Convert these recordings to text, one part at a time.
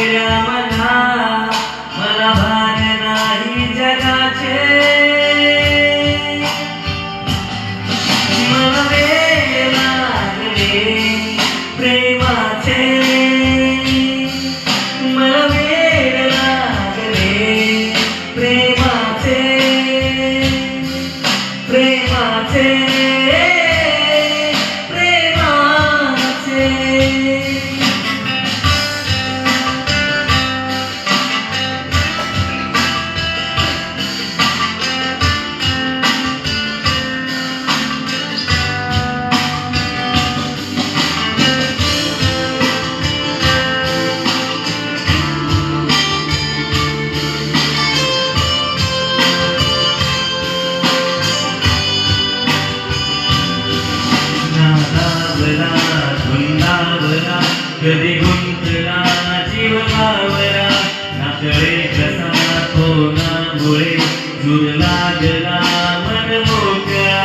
मेल्या मना मला भान नाही जगाचे मला वेड लागले प्रेमाचे मला वेड लागले प्रेमाचे प्रेमाचे कधी गुंतला जीव बावरा नाकळे कसा कोणामुळे दूर लागला मन मोकळा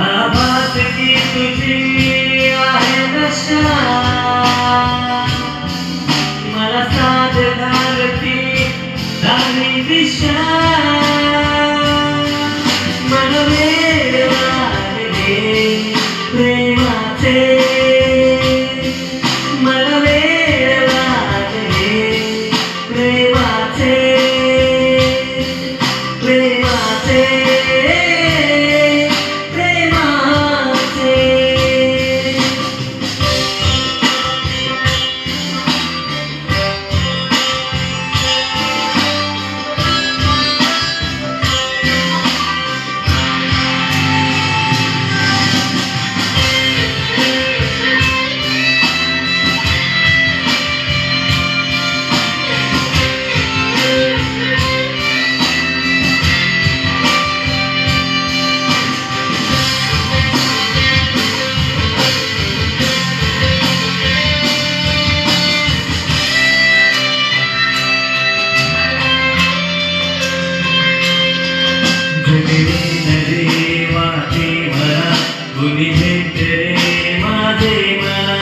आभास की तुझी आहे नशा मला साथ घालती दाही दिशा मन वेड लागले प्रेमाचे कुणी भेटले माझे मला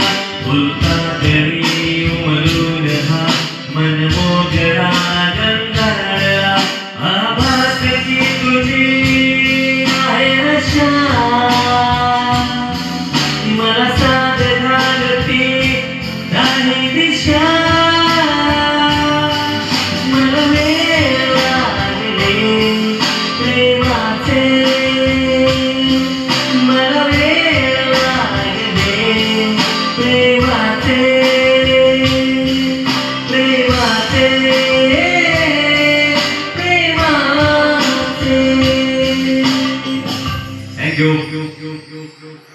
बोलता तरी उमलून हा मन मोगळा गंधाळा आभास की तुझी आहे नशा मला साथ घालती दाही दिशा मला वेड लागले प्रेमाचे Thank you.